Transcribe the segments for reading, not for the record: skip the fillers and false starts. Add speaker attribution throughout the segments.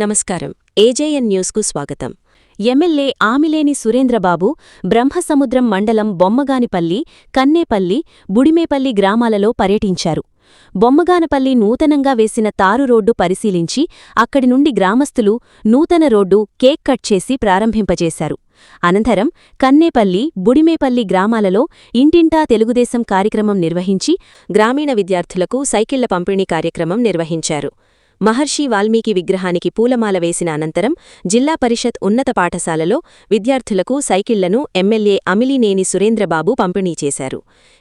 Speaker 1: నమస్కారం. ఏజేఎన్ న్యూస్కు స్వాగతం. ఎమ్మెల్యే ఆమిలేని సురేంద్రబాబు బ్రహ్మసముద్రం మండలం బొమ్మగానిపల్లి, కన్నేపల్లి, బుడిమేపల్లి గ్రామాలలో పర్యటించారు. బొమ్మగానపల్లి నూతనంగా వేసిన తారు రోడ్డు పరిశీలించి అక్కడి నుండి గ్రామస్తులు నూతన రోడ్డు కేక్ కట్ చేసి ప్రారంభింపజేశారు. అనంతరం కన్నేపల్లి, బుడిమేపల్లి గ్రామాలలో ఇంటింటా తెలుగుదేశం కార్యక్రమం నిర్వహించి గ్రామీణ విద్యార్థులకు సైకిళ్ల పంపిణీ కార్యక్రమం నిర్వహించారు. మహర్షి వాల్మీకి విగ్రహానికి పూలమాల వేసిన అనంతరం జిల్లా పరిషత్ ఉన్నత పాఠశాలలో విద్యార్థులకు సైకిళ్లను ఎమ్మెల్యే అమిలినేని సురేంద్రబాబు పంపిణీ చేశారు.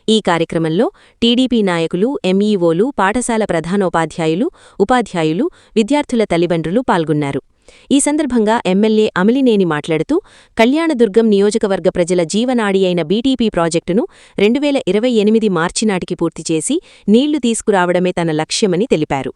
Speaker 1: ఈ కార్యక్రమంలో టీడీపీ నాయకులు, ఎంఈఓలు, పాఠశాల ప్రధానోపాధ్యాయులు, ఉపాధ్యాయులు, విద్యార్థుల తల్లిదండ్రులు పాల్గొన్నారు. ఈ సందర్భంగా ఎమ్మెల్యే అమిలినేని మాట్లాడుతూ కళ్యాణదుర్గం నియోజకవర్గ ప్రజల జీవనాడి అయిన బీటీపీ ప్రాజెక్టును 2028 మార్చి నాటికి పూర్తిచేసి నీళ్లు తీసుకురావడమే తన లక్ష్యమని తెలిపారు.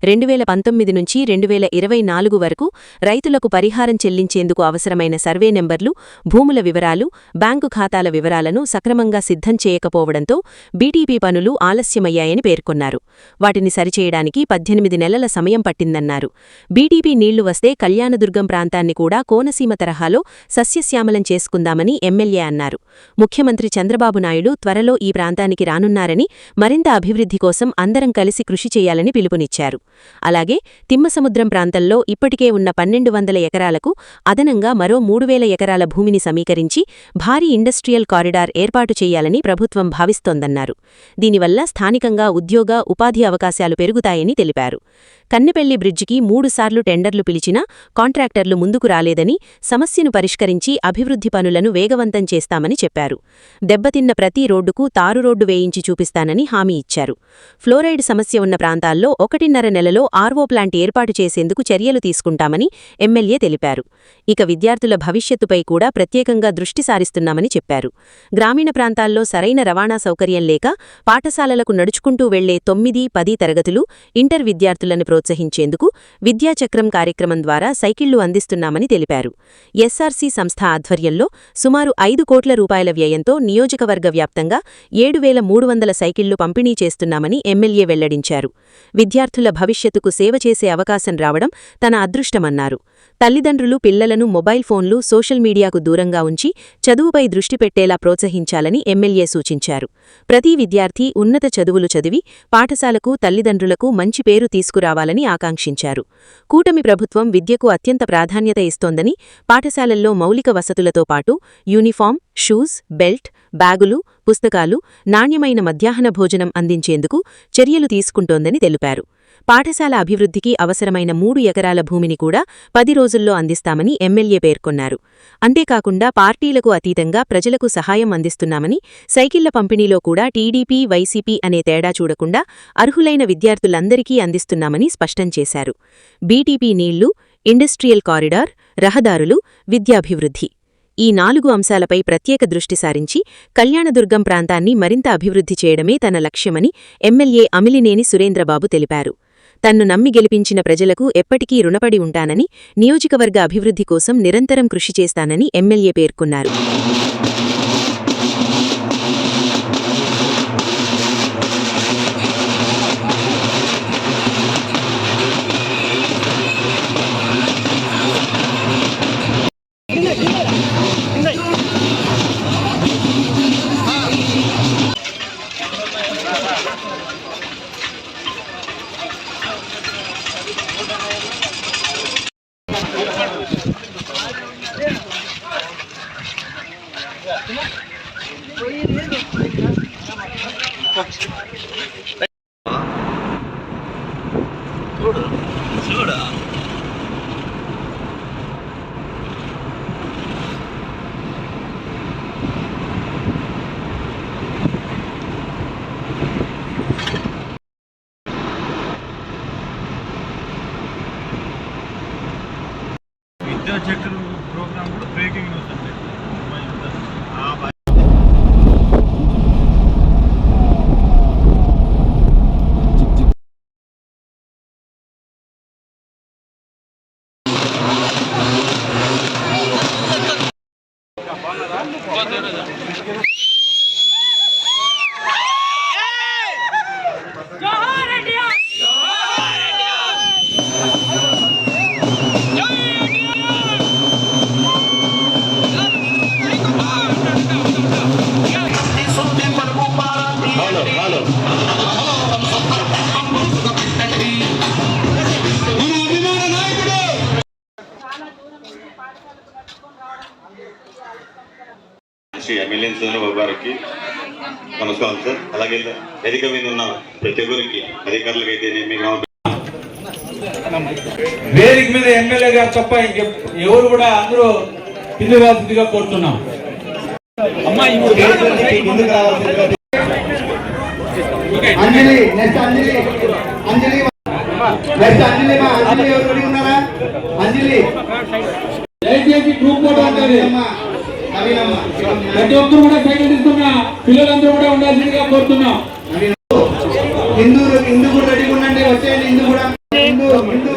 Speaker 1: 2019 నుంచి 2024 వరకు రైతులకు పరిహారం చెల్లించేందుకు అవసరమైన సర్వే నెంబర్లు, భూముల వివరాలు, బ్యాంకు ఖాతాల వివరాలను సక్రమంగా సిద్ధం చేయకపోవడంతో బీటీపీ పనులు ఆలస్యమయ్యాయని పేర్కొన్నారు. వాటిని సరిచేయడానికి 18 నెలల సమయం పట్టిందన్నారు. బీటీపీ నీళ్లు వస్తే కళ్యాణదుర్గం ప్రాంతాన్ని కూడా కోనసీమ తరహాలో సస్యశ్యామలం చేసుకుందామని ఎమ్మెల్యే అన్నారు. ముఖ్యమంత్రి చంద్రబాబు నాయుడు త్వరలో ఈ ప్రాంతానికి రానున్నారని, మరింత అభివృద్ధి కోసం అందరం కలిసి కృషి చేయాలని పిలుపునిచ్చారు. అలాగే తిమ్మసముద్రం ప్రాంతంలో ఇప్పటికే ఉన్న 1200 ఎకరాలకు అదనంగా మరో 3000 ఎకరాల భూమిని సమీకరించి భారీ ఇండస్ట్రియల్ కారిడార్ ఏర్పాటు చేయాలని ప్రభుత్వం భావిస్తోందన్నారు. దీనివల్ల స్థానికంగా ఉద్యోగ, ఉపాధి అవకాశాలు పెరుగుతాయని తెలిపారు. కన్నెపల్లి బ్రిడ్జికి 3 సార్లు టెండర్లు పిలిచినా కాంట్రాక్టర్లు ముందుకు రాలేదని, సమస్యను పరిష్కరించి అభివృద్ధి పనులను వేగవంతం చేస్తామని చెప్పారు. దెబ్బతిన్న ప్రతి రోడ్డుకు తారు రోడ్డు వేయించి చూపిస్తానని హామీ ఇచ్చారు. ఫ్లోరైడ్ సమస్య ఉన్న ప్రాంతాల్లో 1.5 నెలలో ఆర్వో ప్లాంట్ ఏర్పాటు చేసేందుకు చర్యలు తీసుకుంటామని ఎమ్మెల్యే తెలిపారు. ఇక విద్యార్థుల భవిష్యత్తుపై కూడా ప్రత్యేకంగా దృష్టి సారిస్తున్నామని చెప్పారు. గ్రామీణ ప్రాంతాల్లో సరైన రవాణా సౌకర్యం లేక పాఠశాలలకు నడుచుకుంటూ వెళ్లే 9, 10 తరగతులు, ఇంటర్ విద్యార్థులను ప్రోత్సహించేందుకు విద్యాచక్రం కార్యక్రమం ద్వారా సైకిళ్లు అందిస్తున్నామని తెలిపారు. ఎస్ఆర్సీ సంస్థ ఆధ్వర్యంలో సుమారు 5 కోట్ల రూపాయల వ్యయంతో నియోజకవర్గ వ్యాప్తంగా 7300 సైకిళ్లు పంపిణీ చేస్తున్నామని ఎమ్మెల్యే వెల్లడించారు. విద్యార్థుల భవిష్యత్తుకు సేవ చేసే అవకాశం రావడం తన అదృష్టమన్నారు. తల్లిదండ్రులు పిల్లలను మొబైల్ ఫోన్లు, సోషల్ మీడియాకు దూరంగా ఉంచి చదువుపై దృష్టి పెట్టేలా ప్రోత్సహించాలని ఎమ్మెల్యే సూచించారు. ప్రతి విద్యార్థి ఉన్నత చదువులు చదివి పాఠశాలకు, తల్లిదండ్రులకు మంచి పేరు తీసుకురావాలని ఆకాంక్షించారు. కూటమి ప్రభుత్వం విద్యకు అత్యంత ప్రాధాన్యత ఇస్తోందని, పాఠశాలల్లో మౌలిక వసతులతో పాటు యూనిఫామ్, షూస్, బెల్ట్, బ్యాగులు, పుస్తకాలు, నాణ్యమైన మధ్యాహ్న భోజనం అందించేందుకు చర్యలు తీసుకుంటోందని తెలిపారు. పాఠశాల అభివృద్ధికి అవసరమైన 3 ఎకరాల భూమిని కూడా 10 రోజుల్లో అందిస్తామని ఎమ్మెల్యే పేర్కొన్నారు. అంతేకాకుండా పార్టీలకు అతీతంగా ప్రజలకు సహాయం అందిస్తున్నామని, సైకిళ్ల పంపిణీలో కూడా టీడీపీ, వైసీపీ అనే తేడా చూడకుండా అర్హులైన విద్యార్థులందరికీ అందిస్తున్నామని స్పష్టం చేశారు. బీటీపీ నీళ్లు, ఇండస్ట్రియల్ కారిడార్, రహదారులు, విద్యాభివృద్ధి ఈ 4 అంశాలపై ప్రత్యేక దృష్టి సారించి కళ్యాణదుర్గం ప్రాంతాన్ని మరింత అభివృద్ధి చేయడమే తన లక్ష్యమని ఎమ్మెల్యే అమిలినేని సురేంద్రబాబు తెలిపారు. తన్ను నమ్మి గెలిపించిన ప్రజలకు ఎప్పటికీ రుణపడి ఉంటానని, నియోజకవర్గ అభివృద్ధి కోసం నిరంతరం కృషి చేస్తానని ఎమ్మెల్యే పేర్కొన్నారు.
Speaker 2: చూడా విద్యాచక్రం ప్రోగ్రామ్ కూడా బ్రేకింగ్ న్యూస్ అంటే
Speaker 3: శ్రీ ఎమ్మెల్యే చంద్రబాబు గారికి నమస్కారం సార్. అలాగే వేదిక మీద ఉన్న ప్రతి ఒక్కరికి అధికారులకు అయితే
Speaker 4: వేదిక మీద ఎమ్మెల్యే గారు తప్ప ఎవరు కూడా అందరూ కింది రాసిందిగా కోరుతున్నాం.
Speaker 5: అంజలి నెక్స్ట్ అంజలి అంజలి నెక్స్ట్ అంజలి మా అంజలి ఎవరు రెడీ ఉన్నారా? అంజలి
Speaker 4: దయచేసి గ్రూప్ ఫోటో ఉంటుంది. ప్రతి ఒక్కరు కూడా సైకిల్ తీసుకున్నా పిల్లలందరూ కూడా ఉండాల్సిందిగా కోరుతున్నాం.
Speaker 5: హిందూ హిందూ కూడా రెడీ ఉండండి. వచ్చేయండి హిందూ కూడా. హిందూ హిందూ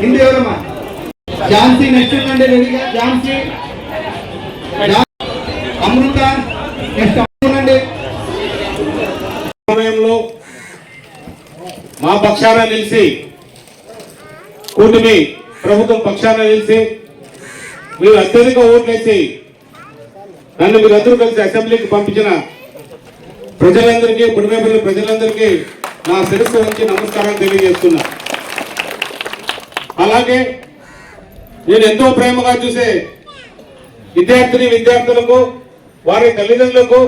Speaker 5: హిందూ ఎవరమ్మా? ఝాన్సీ నెక్స్ట్ ఉండండి రెడీగా. ఝాన్సీ అమృత నెక్స్ట్ ఉండండి.
Speaker 4: సమయంలో మా పక్షాన నిలిచి కూటమి ప్రభుత్వం పక్షాన నిలిచి మీరు అత్యధిక ఓట్లేసి నన్ను మీరందరూ కలిసి అసెంబ్లీకి పంపించిన ప్రజలందరికీ పుడిమేపల్లి ప్రజలందరికీ నా శిరస్సు వంచి నమస్కారం తెలియజేస్తున్నా. అలాగే నేను ఎంతో ప్రేమగా చూసే విద్యార్థులకు వారి తల్లిదండ్రులకు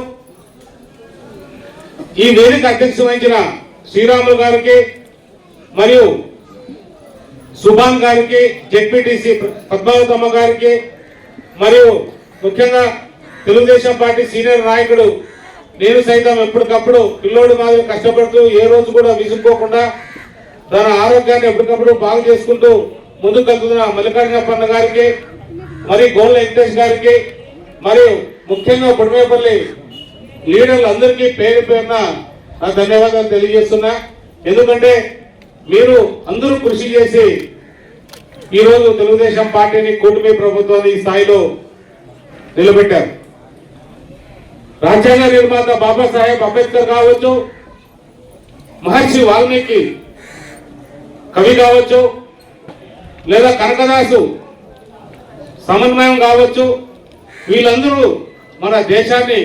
Speaker 4: ఈ వేదిక అధ్యక్షత వహించిన శ్రీరాములు గారికి మరియు సుభాన్ గారికి, జెడ్పీటీసీ పద్మావతమ్మ గారికి మరియు ముఖ్యంగా తెలుగుదేశం పార్టీ సీనియర్ నాయకుడు నేను సైతం ఎప్పటికప్పుడు పిల్లోడి మాదిరి కష్టపడుతూ ఏ రోజు కూడా విసుక్కోకుండా తన ఆరోగ్యాన్ని ఎప్పటికప్పుడు బాగు చేసుకుంటూ ముందుకు వెళ్తున్న మల్లికార్జునప్పన్న గారికి మరియు గోళ్ళ వెంకటేష్ గారికి మరియు ముఖ్యంగా పుడిమేపల్లి లీడర్లు అందరికీ పేరు పేరున నా ధన్యవాదాలు తెలియజేస్తున్నా. ఎందుకంటే మీరు అందరూ కృషి చేసి ఈరోజు తెలుగుదేశం పార్టీని కూటమి ప్రభుత్వాన్ని ఈ స్థాయిలో నిలబెట్టారు. రాజ్యాంగ నిర్మాత బాబాసాహెబ్ అంబేద్కర్ కావచ్చు, మహర్షి వాల్మీకి కవి కావచ్చు, లేదా కనకదాసు సమన్వయం కావచ్చు, వీళ్ళందరూ మన దేశాన్ని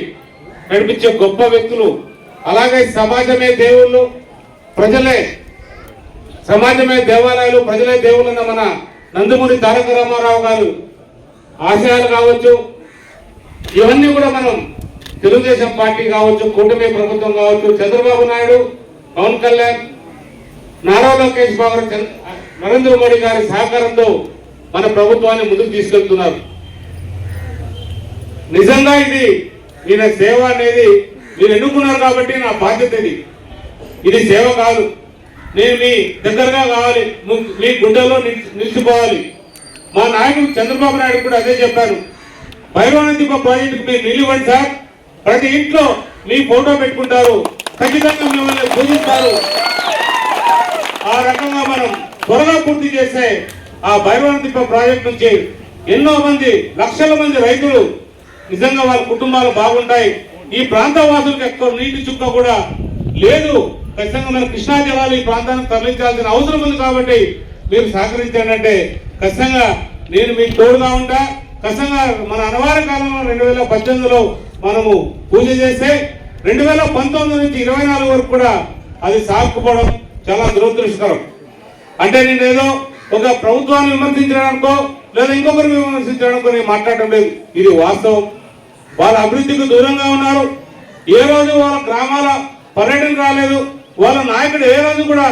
Speaker 4: నడిపించే గొప్ప వ్యక్తులు. అలాగే సమాజమే దేవుళ్ళు, ప్రజలే సమాజమే దేవాలయాలు, ప్రజలే దేవుళ్ళన్న మన నందమూరి తారక రామారావు గారు ఆశయాలు కావచ్చు, ఇవన్నీ కూడా మనం తెలుగుదేశం పార్టీ కావచ్చు, కూటమి ప్రభుత్వం కావచ్చు, చంద్రబాబు నాయుడు, పవన్ కళ్యాణ్, నారా లోకేష్ బాబు, నరేంద్ర మోడీ గారి సహకారంతో మన ప్రభుత్వాన్ని ముందుకు తీసుకెళ్తున్నారు. నిజంగా ఇది ఈయన సేవ అనేది మీరు ఎన్నుకున్నారు కాబట్టి నా బాధ్యత ఇది సేవ కాదు. నేను మీ దగ్గరగా కావాలి, మీ గుండెల్లో నిలిచిపోవాలి. మా నాయకుడు చంద్రబాబు నాయుడు కూడా అదే చెప్పాను. భైరవనదీప ప్రాజెక్టుకు మీరు నిలివ్వండి సార్, ప్రతి ఇంట్లో మీ ఫోటో పెట్టుకుంటారు, ఖచ్చితంగా మిమ్మల్ని పూజిస్తారు. ఆ రకంగా మనం త్వరగా పూర్తి చేస్తే ఆ భైరవనదీప ప్రాజెక్టు నుంచి ఎన్నో మంది లక్షల మంది రైతులు నిజంగా వాళ్ళ కుటుంబాలు బాగుంటాయి. ఈ ప్రాంత వాసులకు ఎక్కువ నీటి చుక్క కూడా లేదు. ఖచ్చితంగా మన కృష్ణా జలాలు ఈ ప్రాంతానికి తరలించాల్సిన అవసరం ఉంది. కాబట్టి మీరు సహకరించండి అంటే ఖచ్చితంగా నేను మీకు తోడుగా ఉంటా. ఖచ్చితంగా మన అనవారి కాలంలో 2018లో మనము పూజ చేస్తే 2019 నుంచి 24 వరకు కూడా అది సాగుకుపోవడం చాలా దురదృష్టకరం. అంటే నేను ఏదో ఒక ప్రభుత్వాన్ని విమర్శించడానికో లేదా ఇంకొకరిని విమర్శించడానికో నేను మాట్లాడటం లేదు. ఇది వాస్తవం. వాళ్ళ అభివృద్ధికి దూరంగా ఉన్నారు. ఏ రోజు వాళ్ళ గ్రామాల పర్యటన రాలేదు. వాళ్ళ నాయకుడు ఏ రోజు కూడా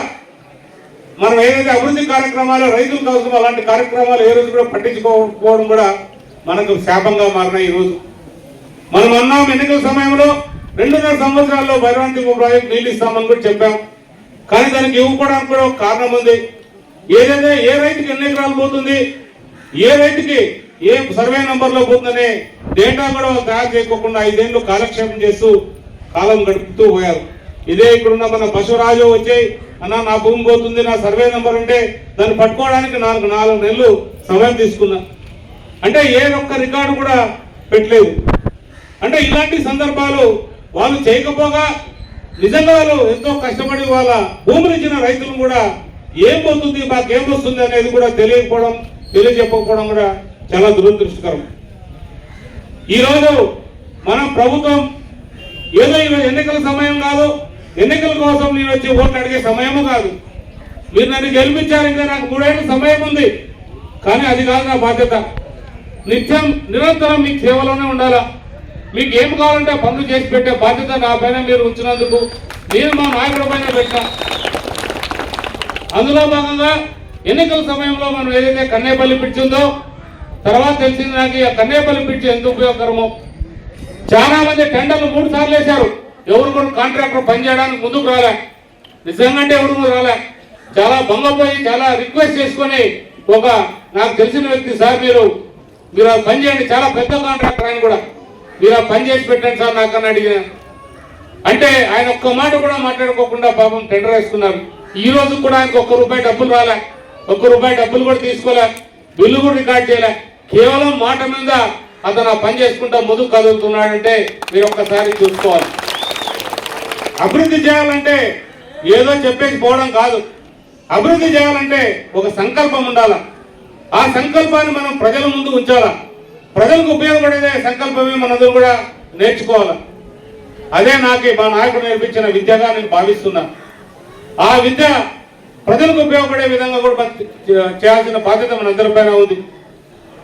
Speaker 4: మనం ఏదైతే అభివృద్ధి కార్యక్రమాలు, రైతుల కోసం అలాంటి కార్యక్రమాలు ఏ రోజు కూడా పట్టించుకోకపోవడం కూడా మనకు శాపంగా మారినాయి. ఈరోజు మనం అన్నాం ఎన్నికల సమయంలో 2.5 సంవత్సరాల్లో భైరవనదీప ప్రాజెక్టు నీళ్ళు ఇస్తామని కూడా చెప్పాం. కానీ దానికి ఇవ్వకపోవడానికి కూడా ఒక కారణం ఉంది. ఏదైతే ఏ రైతుకి ఎన్ని ఎకరాలు పోతుంది, ఏ రైతుకి ఏ సర్వే నంబర్లో పోతుందనే డేటా కూడా వాళ్ళు తయారు చేయకోకుండా 5 ఏళ్ళు కాలక్షేపం చేస్తూ కాలం గడుపుతూ పోయారు. ఇదే ఇక్కడున్న మన పశురాజు వచ్చి అన్న నా భూమి పోతుంది, నా సర్వే నంబర్ ఉంటే దాన్ని పట్టుకోవడానికి 4 నెలలు సమయం తీసుకున్నా. అంటే ఏ ఒక్క రికార్డు కూడా పెట్టలేదు. అంటే ఇలాంటి సందర్భాలు వాళ్ళు చేయకపోగా నిజంగా వాళ్ళు ఎంతో కష్టపడి వాళ్ళ భూములు ఇచ్చిన రైతులు కూడా ఏం పోతుంది, మాకేం వస్తుంది అనేది కూడా తెలియజెప్పకపోవడం కూడా చాలా దురదృష్టకరం. ఈరోజు మన ప్రభుత్వం ఏదో ఎన్నికల సమయం కాదు, ఎన్నికల కోసం నేను వచ్చి ఓట్లు అడిగే సమయము కాదు. మీరు నన్ను గెలిపించారు, ఇంకా నాకు 3 ఏళ్ళ సమయం ఉంది. కానీ అది కాదు నా బాధ్యత. నిత్యం నిరంతరం మీకు సేవలోనే ఉండాలా. మీకు ఏం కావాలంటే ఆ పనులు చేసి పెట్టే బాధ్యత నా పైన మీరు ఉంచినందుకు నేను మా నాయకుడి పైన పెట్టా. అందులో భాగంగా ఎన్నికల సమయంలో మనం ఏదైతే కన్నేపల్లి బ్రిడ్జ్ ఉందో తర్వాత తెలిసింది నాకు ఆ కన్నేపల్లి బ్రిడ్జ్ ఎంత ఉపయోగకరమో. చాలా మంది టెండర్లు 3 సార్లు వేశారు, ఎవరు కూడా కాంట్రాక్టర్ పనిచేయడానికి ముందుకు రాలే. నిజంగా అంటే ఎవరు కూడా రాలే. చాలా భంగపోయి చాలా రిక్వెస్ట్ చేసుకొని ఒక నాకు తెలిసిన వ్యక్తి, సార్ మీరు ఆ పని చేయండి, చాలా పెద్ద కాంట్రాక్టర్ ఆయన కూడా, మీరు ఆ పని చేసి పెట్టండి సార్ నాకన్నా అడిగిన. అంటే ఆయన ఒక్క మాట కూడా మాట్లాడుకోకుండా పాపం టెండర్ వేసుకున్నారు. ఈ రోజు కూడా ఆయనకు ₹1 డబ్బులు రాలే, ₹1 డబ్బులు కూడా తీసుకోలే, బిల్లు కూడా రికార్డ్ చేయలే. కేవలం మాట మీద అతను ఆ పని చేసుకుంటా ముందుకు కదులుతున్నాడంటే మీరు ఒక్కసారి చూసుకోవాలి. అభివృద్ధి చేయాలంటే ఏదో చెప్పేసి పోవడం కాదు. అభివృద్ధి చేయాలంటే ఒక సంకల్పం ఉండాలి. ఆ సంకల్పాన్ని మనం ప్రజల ముందు ఉంచాలా. ప్రజలకు ఉపయోగపడేదే సంకల్పమే మనందరూ కూడా నేర్చుకోవాలి. అదే నాకు మా నాయకుడు నేర్పించిన విద్యగా నేను భావిస్తున్నా. ఆ విద్య ప్రజలకు ఉపయోగపడే విధంగా కూడా చేయాల్సిన బాధ్యత మనందరిపైన ఉంది.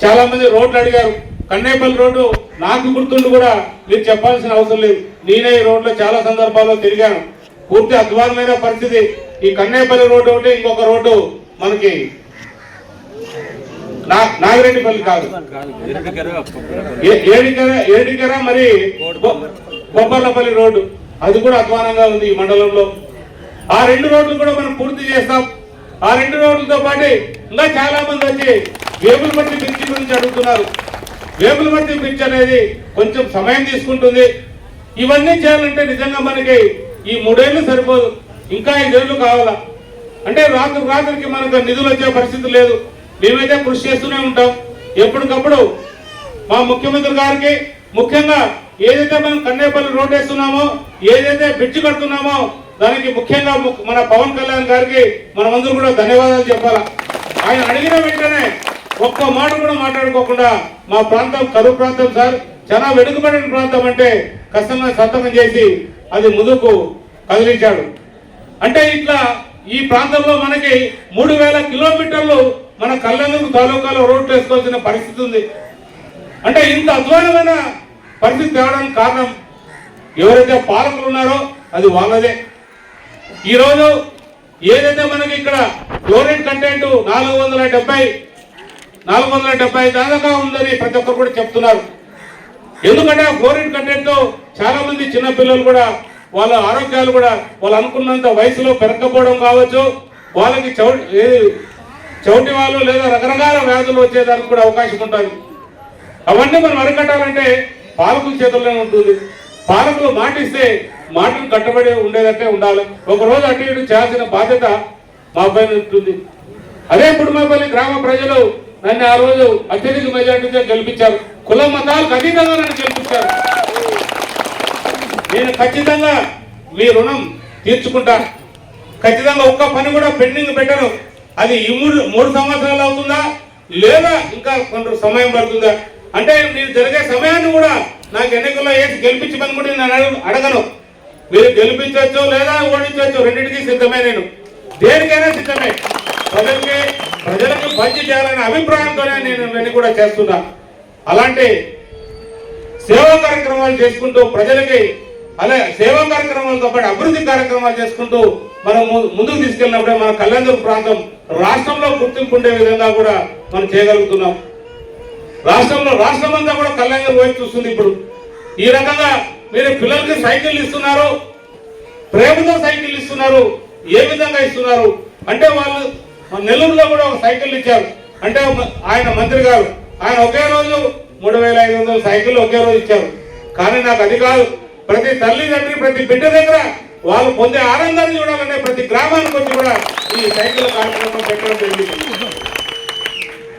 Speaker 4: చాలా మంది రోడ్లు అడిగారు. కన్నేపల్లి రోడ్డు నాకు గుర్తుండి కూడా మీరు చెప్పాల్సిన అవసరం లేదు. నేనే ఈ రోడ్లో చాలా సందర్భాల్లో తిరిగాను. పూర్తి అధ్వానమైన పరిస్థితి. ఈ కన్నేపల్లి రోడ్డు ఒకటి, ఇంకొక రోడ్డు మనకి నాగిరెడ్డిపల్లి కాదు, ఏడికెర మరి కొబ్బర్లపల్లి రోడ్డు, అది కూడా అధ్వానంగా ఉంది ఈ మండలంలో. ఆ 2 రోడ్లు కూడా మనం పూర్తి చేస్తాం. ఆ 2 రోడ్లతో పాటు ఇంకా చాలా మంది వచ్చి వేపులపర్తి బ్రిడ్జి గురించి అడుగుతున్నారు. వేపులపర్తి బ్రిడ్జ్ అనేది కొంచెం సమయం తీసుకుంటుంది. ఇవన్నీ చేయాలంటే నిజంగా మనకి ఈ 3 ఏళ్ళు సరిపోదు, ఇంకా 5 ఏళ్ళు కావాలా. అంటే రాత్రికి మనకు నిధులు వచ్చే పరిస్థితి లేదు. మేమైతే కృషి చేస్తూనే ఉంటాం. ఎప్పటికప్పుడు మా ముఖ్యమంత్రి గారికి ముఖ్యంగా ఏదైతే మనం కన్నేపల్లి రోడ్ వేస్తున్నామో, ఏదైతే బ్రిడ్జ్ కడుతున్నామో దానికి ముఖ్యంగా మన పవన్ కళ్యాణ్ గారికి మనమందరూ కూడా ధన్యవాదాలు చెప్పాలా. ఆయన అడిగిన వెంటనే ఒక్క మాట కూడా మాట్లాడుకోకుండా మా ప్రాంతం కరువు ప్రాంతం సార్, చాలా వెనుకబడిన ప్రాంతం అంటే కష్టంగా సంతకం చేసి అది ముందుకు కదిలించాడు. అంటే ఇట్లా ఈ ప్రాంతంలో మనకి 3000 కిలోమీటర్లు మన కళ్యాణం తాలూకాలో రోడ్లు వేసుకోవాల్సిన పరిస్థితి ఉంది. అంటే ఇంత అధ్వానమైన పరిస్థితి తేవడానికి కారణం ఎవరైతే పాలకులు ఉన్నారో అది వాళ్ళదే. ఈరోజు ఏదైతే మనకి ఇక్కడ క్లోరైడ్ కంటెంట్ 470 దాకా ఉందని ప్రతి ఒక్కరు కూడా చెప్తున్నారు. ఎందుకంటే ఆ క్లోరైడ్ కంటెంట్ తో చాలా మంది చిన్న పిల్లలు కూడా వాళ్ళ ఆరోగ్యాలు కూడా వాళ్ళు అనుకున్నంత వయసులో పెరగకపోవడం కావచ్చు, వాళ్ళకి చౌటి వాళ్ళు లేదా రకరకాల వ్యాధులు వచ్చేదానికి కూడా అవకాశం ఉంటుంది. అవన్నీ మనం అరికట్టాలంటే పాలకుల చేతుల్లోనే ఉంటుంది. పాలకులు మాటిస్తే మాటలు కట్టబడి ఉండేదంటే ఉండాలి. ఒకరోజు అటు ఇటు చేయాల్సిన బాధ్యత మా పైన ఉంటుంది. అదే కుటుంబపల్లి గ్రామ ప్రజలు నన్ను ఆ రోజు అత్యధిక మెజార్టీతో గెలిపించారు. కుల మతాలకు అతీతంగా నన్ను గెలిపించారు. నేను ఖచ్చితంగా మీ రుణం తీర్చుకుంటా. ఖచ్చితంగా ఒక్క పని కూడా పెండింగ్ పెట్టను. అది ఈ 3 సంవత్సరాలు అవుతుందా లేదా ఇంకా కొంత సమయం పడుతుందా అంటే నేను జరిగే సమయాన్ని కూడా నాకు ఎన్నికల్లో వేసి గెలిపించమని కూడా నేను అడగను. మీరు గెలిపించవచ్చు లేదా ఓడించవచ్చు, రెండింటికి సిద్ధమే. నేను దేనికైనా సిద్ధమే. ప్రజలకు మంచి చేయాలనే అభిప్రాయంతోనే నేను ఇవన్నీ కూడా చేస్తున్నా. అలాంటి సేవా కార్యక్రమాలు చేసుకుంటూ ప్రజలకి అలా సేవా కార్యక్రమాలతో పాటు అభివృద్ధి కార్యక్రమాలు చేసుకుంటూ మనం ముందుకు తీసుకెళ్ళినప్పుడే మన కళ్యాణదుర్గ ప్రాంతం రాష్ట్రంలో గుర్తింపు ఉండే విధంగా కూడా మనం చేయగలుగుతున్నాం. రాష్ట్రం అంతా కూడా కళ్యాణదుర్గ వైపు చూస్తుంది. ఇప్పుడు ఈ రకంగా మీరు పిల్లలకి సైకిల్ ఇస్తున్నారు, ప్రేమతో సైకిల్ ఇస్తున్నారు. ఏ విధంగా ఇస్తున్నారు అంటే వాళ్ళు నెల్లూరులో కూడా ఒక సైకిల్ ఇచ్చారు. అంటే ఆయన మంత్రి గారు ఆయన ఒకే రోజు 3500 సైకిల్ ఒకే రోజు ఇచ్చారు. కానీ నాకు అది కాదు. ప్రతి తల్లిదండ్రి ప్రతి బిడ్డ దగ్గర వాళ్ళు పొందే ఆనందాన్ని చూడాలంటే ప్రతి గ్రామానికి వచ్చి కూడా ఈ సైకిల్ కార్యక్రమం పెట్టడం జరిగింది.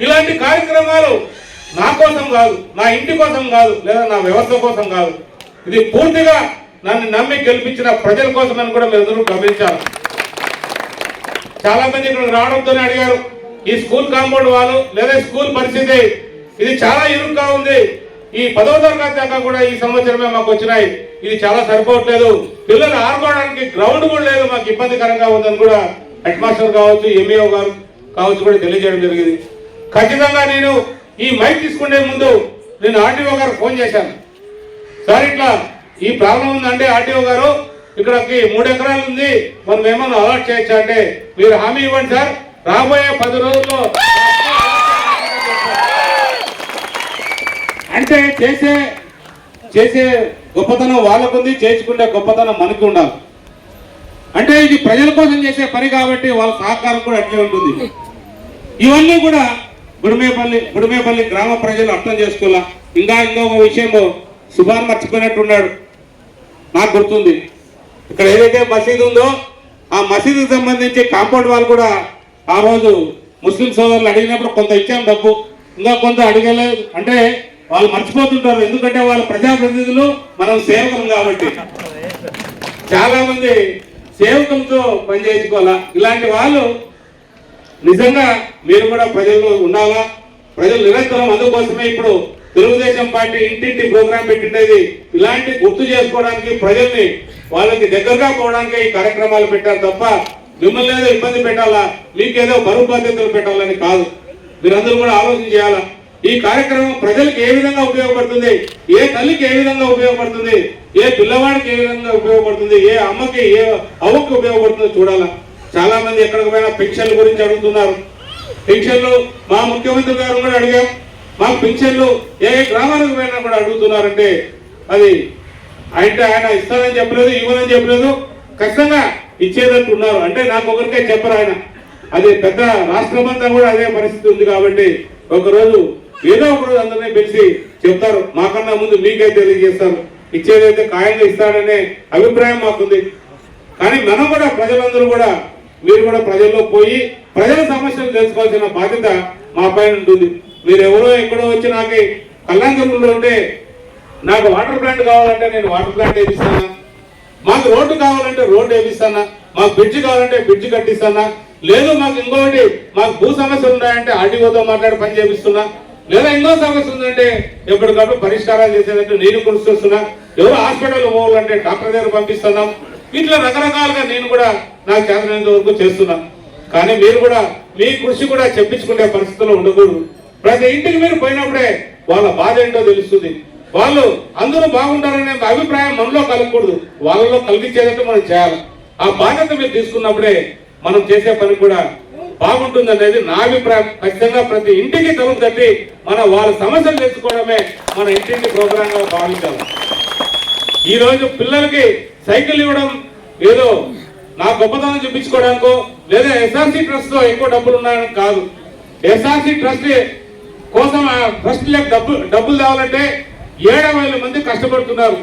Speaker 4: ఇలాంటి కార్యక్రమాలు నా కోసం కాదు, నా ఇంటి కోసం కాదు, లేదా నా వ్యవస్థ కోసం కాదు. ఇది పూర్తిగా నన్ను నమ్మి గెలిపించిన ప్రజల కోసం అని కూడా మీరందరూ గమనించాలి. చాలా మంది ఇక్కడ రావడంతోనే అడిగారు ఈ స్కూల్ కాంపౌండ్ వాళ్ళు లేదా స్కూల్ పరిస్థితి ఇది చాలా ఇరుగ్గా ఉంది. ఈ 10వ తరగతి దాకా కూడా ఈ సంవత్సరమే మాకు వచ్చినాయి. ఇది చాలా సరిపోవట్లేదు. పిల్లలు ఆడుకోవడానికి గ్రౌండ్ కూడా లేదు, మాకు ఇబ్బందికరంగా ఉందని కూడా హెడ్ మాస్టర్ కావచ్చు, ఎంఈఓ గారు కావచ్చు కూడా తెలియజేయడం జరిగింది. ఖచ్చితంగా నేను ఈ మైక్ తీసుకునే ముందు నేను ఆర్టీఓ గారు ఫోన్ చేశాను. సార్ ఇట్లా ఈ ప్రాబ్లం ఉందంటే ఆర్టీఓ గారు ఇక్కడకి 3 ఎకరాలు ఉంది, మనం ఏమన్నా అలాట్ చేయొచ్చా అంటే మీరు హామీ ఇవ్వండి సార్, రాబోయే 10 రోజుల్లో అంటే చేసే గొప్పతనం వాళ్ళకుంది, చేసుకుంటే గొప్పతనం మనకు ఉండాలి. అంటే ఇది ప్రజల కోసం చేసే పని కాబట్టి వాళ్ళ సహకారం కూడా అట్లే ఉంటుంది. ఇవన్నీ కూడా బుడిమేపల్లి గ్రామ ప్రజలు అర్థం చేసుకోవాలా. ఇంకొక విషయం సుభాన్ మర్చిపోయినట్టున్నాడు, నాకు గుర్తుంది. ఇక్కడ ఏదైతే మసీదు ఉందో ఆ మసీదుకి సంబంధించి కాంపౌండ్ వాళ్ళు కూడా ఆ రోజు ముస్లిం సోదరులు అడిగినప్పుడు కొంత ఇచ్చాం డబ్బు, ఇంకా కొంత అడగలేదు. అంటే వాళ్ళు మర్చిపోతుంటారు, ఎందుకంటే వాళ్ళ ప్రజాప్రతినిధులు, మనం సేవకులు కాబట్టి. చాలా మంది సేవకులతో పనిచేసుకోవాలా. ఇలాంటి వాళ్ళు నిజంగా మీరు కూడా ప్రజల్లో ఉండాలా. ప్రజలు నిరంతరం అందుకోసమే ఇప్పుడు తెలుగుదేశం పార్టీ ఇంటింటి ప్రోగ్రాం పెట్టిండేది ఇలాంటి గుర్తు చేసుకోవడానికి, ప్రజల్ని వాళ్ళకి దగ్గరగా పోవడానికి ఈ కార్యక్రమాలు పెట్టారు తప్ప మిమ్మల్ని ఏదో ఇబ్బంది పెట్టాలా, మీకేదో బరువు బాధ్యతలు పెట్టాలని కాదు. మీరందరూ కూడా ఆలోచన చేయాలా. ఈ కార్యక్రమం ప్రజలకు ఏ విధంగా ఉపయోగపడుతుంది, ఏ తల్లికి ఏ విధంగా ఉపయోగపడుతుంది, ఏ పిల్లవాడికి ఏ విధంగా ఉపయోగపడుతుంది, ఏ అమ్మకి ఏ అవ్వకి ఉపయోగపడుతుందో చూడాలా. చాలా మంది ఎక్కడికి పోయినా పెన్షన్ల గురించి అడుగుతున్నారు. పెన్షన్లు మా ముఖ్యమంత్రి గారు కూడా అడిగాం, మాకు పెన్షన్లు ఏ గ్రామాలకు పోయినా కూడా అడుగుతున్నారంటే అది అంటే ఆయన ఇస్తానని చెప్పలేదు, ఇవ్వనని చెప్పలేదు, ఖచ్చితంగా ఇచ్చేటట్టు ఉన్నారు. అంటే నాకు ఒకరికే చెప్పరు ఆయన, అది పెద్ద రాష్ట్రమంతా కూడా అదే పరిస్థితి ఉంది. కాబట్టి ఒకరోజు ఏదో ఒకరోజు అందరినీ పిలిచి చెప్తారు, మాకన్నా ముందు మీకే తెలియజేస్తారు, ఇచ్చేదైతే ఖాయంగా ఇస్తాడనే అభిప్రాయం మాకుంది. కానీ మనం కూడా ప్రజలందరూ కూడా మీరు కూడా ప్రజల్లో పోయి ప్రజల సమస్యలు తెలుసుకోవాల్సిన బాధ్యత మా పైన ఉంటుంది. మీరు ఎవరో ఎక్కడో వచ్చి నాకు కళ్యాణదుర్గంలో ఉంటే నాకు వాటర్ ప్లాంట్ కావాలంటే నేను వాటర్ ప్లాంట్ వేపిస్తానా, మాకు రోడ్డు కావాలంటే రోడ్డు వేపిస్తానా, మాకు బ్రిడ్జ్ కావాలంటే బ్రిడ్జ్ కట్టిస్తానా, లేదు మాకు ఇంకొకటి మాకు భూ సమస్యలు ఉన్నాయంటే ఆర్టీఓతో మాట్లాడి పని చేపిస్తున్నా, లేదా ఇంకో సమస్య ఉందంటే ఎప్పటికప్పుడు పరిష్కారాలు చేసేటట్టు నేను కృషి చేస్తున్నా, ఎవరు హాస్పిటల్ పోవాలంటే డాక్టర్ దగ్గర పంపిస్తున్నాం. ఇట్లా రకరకాలుగా నేను కూడా నాకు చేతనంత వరకు చేస్తున్నా. కానీ మీరు కూడా మీ కృషి కూడా చెప్పించుకునే పరిస్థితుల్లో ఉండకూడదు. ప్రతి ఇంటికి మీరు పోయినప్పుడే వాళ్ళ బాధ ఏంటో తెలుస్తుంది. వాళ్ళు అందరూ బాగుంటారనే అభిప్రాయం మనలో కలగకూడదు, వాళ్ళలో కలిగించేటట్టు మనం చేయాలి. ఆ బాధ్యత మీరు తీసుకున్నప్పుడే మనం చేసే పని కూడా బాగుంటుంది అనేది నా అభిప్రాయం. ఖచ్చితంగా ప్రతి ఇంటికి తలుపు తట్టి వాళ్ళ సమస్యలు తెలుసుకోవడమే మన ఇంటింటి ప్రోగ్రామ్ గా భావించాలి. ఈ రోజు పిల్లలకి సైకిల్ ఇవ్వడం ఏదో నా గొప్పతనం చూపించుకోవడానికో లేదా ఎస్ఆర్సీ ట్రస్ట్ తో ఎక్కువ డబ్బులు ఉన్నాయని కాదు. ఎస్ఆర్సీ ట్రస్ట్ కోసం ఆ ట్రస్ట్ డబ్బులు తేవాలంటే 7,000 మంది కష్టపడుతున్నారు.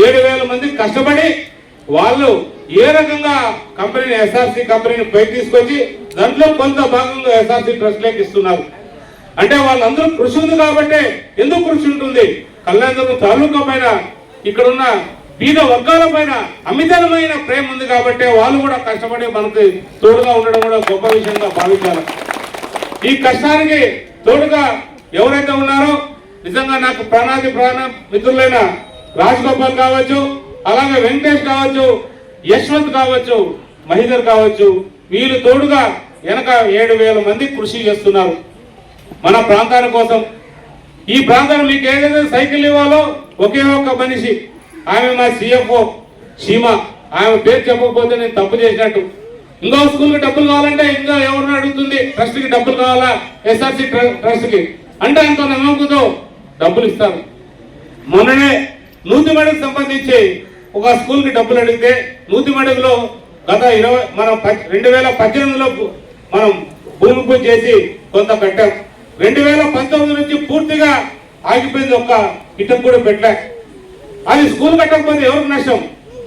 Speaker 4: 7,000 మంది కష్టపడి వాళ్ళు ఏ రకంగా కంపెనీని ఎస్ఆర్సీ కంపెనీని పైకి తీసుకొచ్చి దాంట్లో కొంత భాగంగా ఎస్ఆర్సీ ట్రస్ట్ లేకి ఇస్తున్నారు. అంటే వాళ్ళందరూ కృషి ఉంది కాబట్టి. ఎందుకు కృషి ఉంటుంది? కళ్యాణదుర్గం తాలూకా పైన ఇక్కడున్న బీద వర్గాల పైన అమితమైన ప్రేమ ఉంది కాబట్టి వాళ్ళు కూడా కష్టపడి మనకు తోడుగా ఉండడం కూడా గొప్ప విషయంగా భావించాలి. ఈ కష్టానికి తోడుగా ఎవరైతే ఉన్నారో నిజంగా నాకు ప్రాణాది ప్రాణ మిత్రులైన రాజగోపాల్ కావచ్చు, అలాగే వెంకటేష్ కావచ్చు, యశ్వంత్ కావచ్చు, మహిదర్ కావచ్చు, వీళ్ళు తోడుగా వెనక 7,000 మంది కృషి చేస్తున్నారు మన ప్రాంతాల కోసం. ఈ ప్రాంతాన్ని మీకు ఏదైతే సైకిల్ ఇవ్వాలో ఒకే ఒక్క మనిషి, ఆమె మా సిఎఫ్ఓ సీమా, ఆమె పేరు చెప్పకపోతే నేను తప్పు చేసినట్టు. ఇంకో స్కూల్కి డబ్బులు కావాలంటే ఇంకా ఎవరిని అడుగుతుంది, ట్రస్ట్కి డబ్బులు కావాలా, ఎస్ఆర్సీ ట్రస్ట్కి అంటే అంత నమ్మకంతో డబ్బులు ఇస్తారు. మొన్ననే నూతిమడుగు సంబంధించి ఒక స్కూల్కి డబ్బులు అడిగితే నూతిమడుగులో గత 2018లో మనం భూమి పూజ చేసి కొంత కట్టాం. 2019 నుంచి పూర్తిగా ఆగిపోయింది, ఒక్క ఇటం కూడా పెట్టలే. అది స్కూల్ కట్టకపోతే ఎవరికి నష్టం?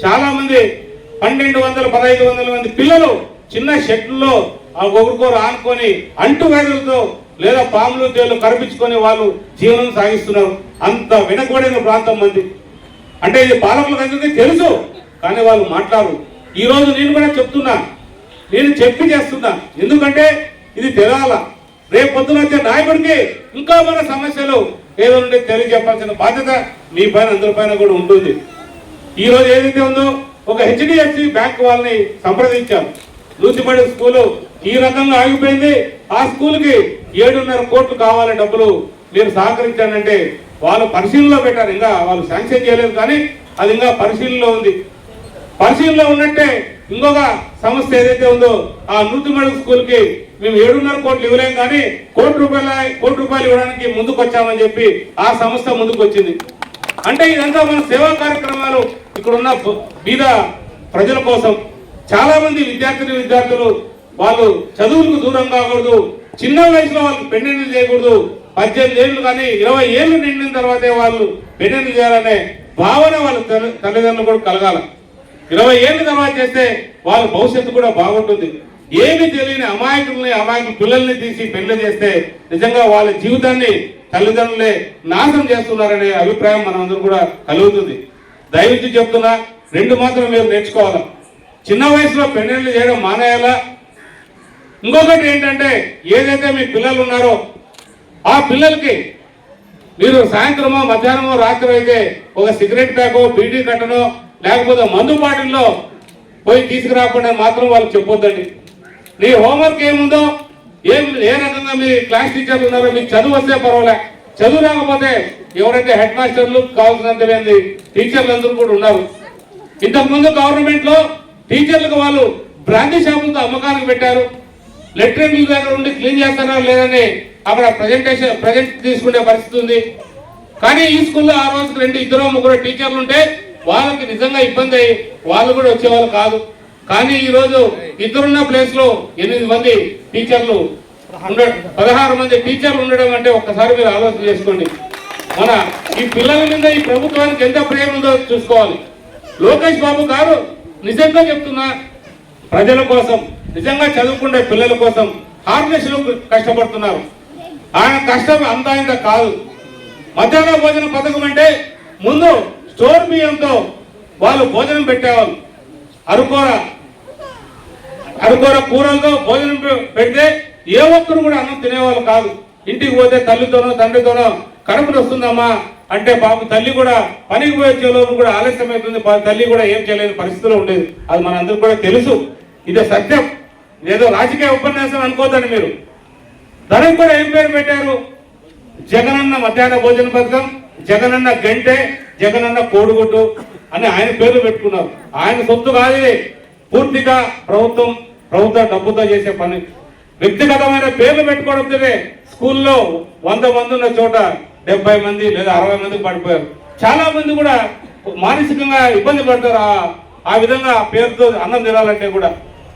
Speaker 4: చాలా మంది 1,200-1,500 మంది పిల్లలు చిన్న షెడ్లలో ఒకరికొకరు ఆనుకొని అంటు వ్యాధులతో లేదా పాములు తేళ్లు కనిపించుకొని వాళ్ళు జీవనం సాగిస్తున్నారు. అంత వెనకబడిన ప్రాంతం మంది. అంటే ఇది పాలకులకు అందరికీ తెలుసు, కానీ వాళ్ళు మాట్లాడరు. ఈ రోజు నేను కూడా చెప్తున్నా, నేను చెప్పి చేస్తున్నా, ఎందుకంటే ఇది తెలాల. రేపు పొద్దున వచ్చే నాయకుడికి ఇంకా మన సమస్యలు ఏదో ఉంటే తెలియజెప్పాల్సిన బాధ్యత మీ పైన అందరి పైన కూడా ఉంటుంది. ఈ రోజు ఏదైతే ఉందో ఒక హెచ్డిఎఫ్సి బ్యాంక్ వాళ్ళని సంప్రదించాం. నూతిమడి స్కూలు ఈ రకంగా ఆగిపోయింది. ఆ స్కూల్కి 7.5 కోట్లు కావాలి డబ్బులు, మీరు సహకరించానంటే వాళ్ళు పరిశీలనలో పెట్టారు. ఇంకా వాళ్ళు శాంక్షన్ చేయలేదు, కానీ అది ఇంకా పరిశీలనలో ఉంది. పరిశీలనలో ఉన్నట్టే ఇంకొక సంస్థ ఏదైతే ఉందో ఆ నూతిమడుగు స్కూల్కి మేము 7.5 కోట్లు ఇవ్వలేం, కానీ కోటి రూపాయలు ఇవ్వడానికి ముందుకు వచ్చామని చెప్పి ఆ సంస్థ ముందుకు వచ్చింది. అంటే ఇదంతా మన సేవా కార్యక్రమాలు ఇక్కడ ఉన్న బీద ప్రజల కోసం. చాలా మంది విద్యార్థులు వాళ్ళు చదువులకు దూరం కాకూడదు, చిన్న వయసులో వాళ్ళకి పెళ్లిళ్ళు చేయకూడదు, 18 ఏళ్ళు కానీ 20 ఏళ్ళు నిండిన తర్వాతే వాళ్ళు పెళ్లిళ్ళు చేయాలనే భావన వాళ్ళ తల్లిదండ్రులు కూడా కలగాల. 20 ఏళ్ళ తర్వాత చేస్తే వాళ్ళ భవిష్యత్తు కూడా బాగుంటుంది. ఏమి తెలియని అమాయకుల పిల్లల్ని తీసి పెళ్లి చేస్తే నిజంగా వాళ్ళ జీవితాన్ని తల్లిదండ్రులే నాశనం చేస్తున్నారనే అభిప్రాయం మనందరూ కూడా కలుగుతుంది. దయవించి చెప్తున్నా, 2 మాత్రం మీరు నేర్చుకోవాలా. చిన్న వయసులో పెళ్లిళ్ళు చేయడం మానేయాలా. ఇంకొకటి ఏంటంటే, ఏదైతే మీ పిల్లలు ఉన్నారో ఆ పిల్లలకి మీరు సాయంత్రమో మధ్యాహ్నమో రాత్రి అయితే ఒక సిగరెట్ ప్యాకో బీడీ కట్టనో లేకపోతే మందు బాటిల్లో పోయి తీసుకురాకుండా మాత్రం వాళ్ళకి చెప్పొద్దండి. నీ హోంవర్క్ ఏముందో ఏ రకంగా మీ క్లాస్ టీచర్లు ఉన్నారో మీకు చదువు వస్తే పర్వాలే, చదువు రాకపోతే ఎవరైతే హెడ్ మాస్టర్లు కావాల్సినంత మంది టీచర్లు అందరూ కూడా ఉన్నారు. ఇంతకుముందు గవర్నమెంట్ లో టీచర్లకు వాళ్ళు బ్రాందీ షాపులతో అమ్మకానికి పెట్టారు. లెట్రిన్ల దగ్గర ఉండి క్లీన్ చేస్తారా లేదని అక్కడ ప్రజెంట్ తీసుకునే పరిస్థితి ఉంది. కానీ ఈ స్కూల్లో ఆ రోజుకి 2-3 టీచర్లు ఉంటే వాళ్ళకి నిజంగా ఇబ్బంది అయ్యి వాళ్ళు కూడా వచ్చేవాళ్ళు కాదు. కానీ ఈ రోజు 2 ఉన్న ప్లేస్ లో 8 మంది టీచర్లు 16 మంది టీచర్లు ఉండడం అంటే ఒక్కసారి మీరు ఆలోచన చేసుకోండి. మన ఈ పిల్లల మీద ఈ ప్రభుత్వానికి ఎంత ప్రేమ ఉందో చూసుకోవాలి. లోకేష్ బాబు గారు నిజంగా చెప్తున్నా, ప్రజల కోసం, నిజంగా చదువుకునే పిల్లల కోసం హార్నెస్లు కష్టపడుతున్నారు. ఆయన కష్టం అంతా ఇంత కాదు. మధ్యాహ్న భోజన పథకం అంటే ముందు స్టోర్ బియ్యంతో వాళ్ళు భోజనం పెట్టేవాళ్ళు. అరుకోర కూరలతో భోజనం పెడితే ఏ ఒక్కరు కూడా అన్నం తినేవాళ్ళు కాదు. ఇంటికి పోతే తల్లితోనో తండ్రితోనో కడుపులు వస్తుందమ్మా అంటే బాబు తల్లి కూడా పనికి పోయే లోపు కూడా ఆలస్యం అవుతుంది, తల్లి కూడా ఏం చేయలేని పరిస్థితిలో ఉండేది. అది మనందరికీ కూడా తెలుసు. ఇదే సత్యం. ఏదో రాజకీయ ఉపన్యాసం అనుకోదండి మీరు. దానికి కూడా ఏం పేరు పెట్టారు? జగనన్న మధ్యాహ్న భోజన పథకం, జగనన్న గంటె, జగనన్న కోడిగుడ్డు అని ఆయన పేర్లు పెట్టుకున్నారు. ఆయన సొత్తు కాదు ఇది, పూర్తిగా ప్రభుత్వ డబ్బుతో చేసే పని. వ్యక్తిగతమైన పేర్లు పెట్టుకోవడంతోనే స్కూల్లో 100 మంది ఉన్న చోట 70 మంది లేదా 60 మందికి పడిపోయారు. చాలా మంది కూడా మానసికంగా ఇబ్బంది పడతారు ఆ విధంగా పేరుతో అన్నం తినాలంటే కూడా.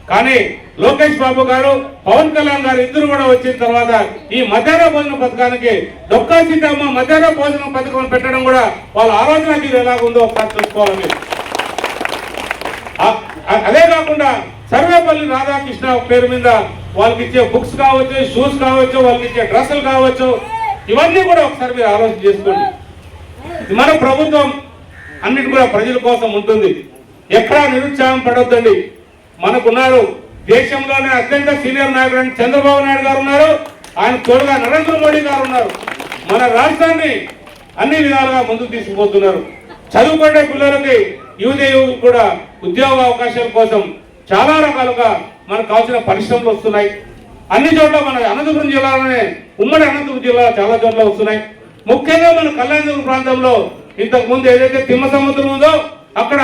Speaker 4: కానీ లోకేష్ బాబు గారు, పవన్ కళ్యాణ్ గారు ఇద్దరు కూడా వచ్చిన తర్వాత ఈ మధ్యాహ్న భోజన పథకానికి డొక్కా సీతమ్మ మధ్యాహ్న భోజన పథకం పెట్టడం కూడా వాళ్ళ ఆలోచన తీరు ఎలాగుందో ఒకసారి చూసుకోవాలి మీరు. అదే కాకుండా సర్వేపల్లి రాధాకృష్ణ పేరు మీద వాళ్ళకి ఇచ్చే బుక్స్ కావచ్చు, షూస్ కావచ్చు, వాళ్ళకి ఇచ్చే డ్రెస్సులు కావచ్చు, ఇవన్నీ కూడా ఒకసారి మీరు ఆలోచన చేసుకోండి. మన ప్రభుత్వం అన్నిటి కూడా ప్రజల కోసం ఉంటుంది. ఎక్కడా నిరుత్సాహం పడొద్దండి. మనకున్నారు దేశంలోనే అత్యంత సీనియర్ నాయకుడు చంద్రబాబు నాయుడు గారు ఉన్నారు, ఆయన తోడుగా నరేంద్ర మోడీ గారు ఉన్నారు. మన రాష్ట్రాన్ని అన్ని విధాలుగా ముందుకు తీసుకుపోతున్నారు. చదువుకునే పిల్లలకి యువకులకు కూడా ఉద్యోగ అవకాశాల కోసం చాలా రకాలుగా మనకు కావాల్సిన పరిశ్రమలు వస్తున్నాయి. అన్ని చోట్ల మన అనంతపురం జిల్లాలోనే, ఉమ్మడి అనంతపురం జిల్లా చాలా చోట్ల వస్తున్నాయి. ముఖ్యంగా మన కళ్యాణదుర్గం ప్రాంతంలో ఇంతకు ముందు ఏదైతే తిమ్మ సముద్రం ఉందో అక్కడ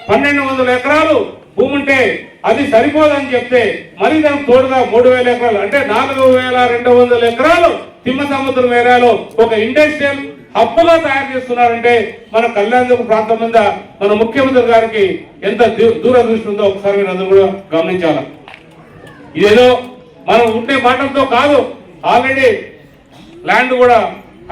Speaker 4: 1200 ఎకరాలు భూమి ఉంటే అది సరిపోదని చెప్తే మరి దానికి తోడుగా 3000 ఎకరాలు అంటే 4200 ఎకరాలు తిమ్మ సముద్రం ఏరియాలో ఒక ఇండస్ట్రియల్ హబ్బుగా తయారు చేస్తున్నారంటే మన కళ్యాణదుర్గం ప్రాంతం మీద మన ముఖ్యమంత్రి గారికి ఎంత దూరదృష్టి ఉందో ఒకసారి మీరు అందరూ కూడా గమనించాలి. ఇదేదో మనం ఉండే మాటలతో కాదు, ఆల్రెడీ ల్యాండ్ కూడా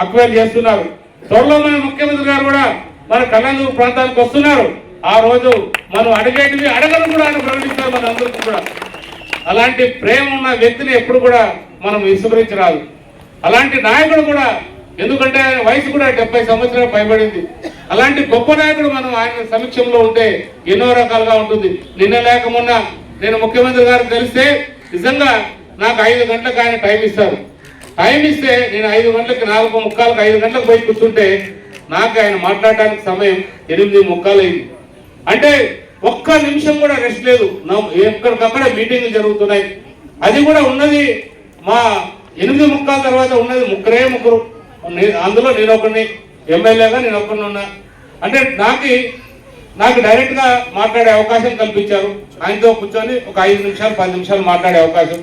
Speaker 4: అక్వైర్ చేస్తున్నారు. త్వరలో మన ముఖ్యమంత్రి గారు కూడా మన కళ్యాణదుర్గం ప్రాంతానికి వస్తున్నారు. ఆ రోజు మనం అడిగేటివి అడగను కూడా ఆయన ప్రకటిస్తారు మన అందరికీ కూడా. అలాంటి ప్రేమ ఉన్న వ్యక్తిని ఎప్పుడు కూడా మనం విస్మరించరాదు. అలాంటి నాయకుడు కూడా, ఎందుకంటే ఆయన వయసు కూడా 70 సంవత్సరాలు పైబడింది. అలాంటి గొప్ప నాయకుడు మనం ఆయన సమక్షంలో ఉంటే ఎన్నో రకాలుగా ఉంటుంది. నిన్న లేక మొన్న నేను ముఖ్యమంత్రి గారికి తెలిస్తే నిజంగా నాకు 5 గంటలకు ఆయన టైం ఇస్తారు. టైం ఇస్తే నేను 5 గంటలకి 4:45కి 5 గంటలకు పోయి కూర్చుంటే నాకు ఆయన మాట్లాడడానికి సమయం 8:45 అయింది. అంటే ఒక్క నిమిషం కూడా రెస్ట్ లేదు. ఎక్కడికక్కడ మీటింగ్లు జరుగుతున్నాయి. అది కూడా ఉన్నది మా 8:45 తర్వాత ఉన్నది 3 అందులో నేను ఒకరిని. ఎమ్మెల్యేగా నేను ఒక్కనున్నా. అంటే నాకు డైరెక్ట్గా మాట్లాడే అవకాశం కల్పించారు. ఆయనతో కూర్చొని ఒక 5 నిమిషాలు 10 నిమిషాలు మాట్లాడే అవకాశం.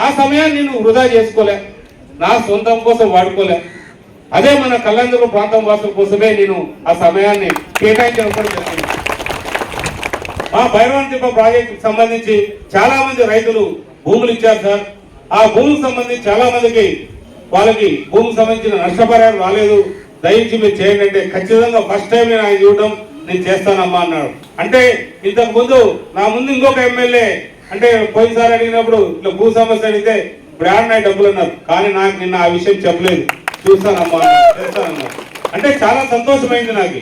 Speaker 4: ఆ సమయాన్ని నేను వృధా చేసుకోలే, నా సొంతం కోసం వాడుకోలే. అదే మన కళ్యాణదుర్గం ప్రాంతం వాసుల కోసమే నేను ఆ సమయాన్ని కేటాయించడం కూడా జరిగింది. మా భైరవన్ తిప్ప ప్రాజెక్టుకు సంబంధించి చాలా మంది రైతులు భూములు ఇచ్చారు సార్. ఆ భూములకు సంబంధించి చాలా మందికి వాళ్ళకి భూమికి సంబంధించిన నష్టపరిహారం రాలేదు, దయించి మీరు చేయండి అంటే ఖచ్చితంగా ఫస్ట్ టైం నేను ఆయన చూడటం నేను చేస్తానమ్మా అన్నాడు. అంటే ఇంతకు ముందు నా ముందు ఇంకొక ఎమ్మెల్యే అంటే పోయినసారి అడిగినప్పుడు ఇట్లా భూ సమస్య అడిగితే ఇప్పుడు ఆడినాయి డబ్బులు అన్నారు, కానీ నాకు నిన్న ఆ విషయం చెప్పలేదు, చూస్తానమ్మా చేస్తానన్నా. అంటే చాలా సంతోషమైంది నాకు.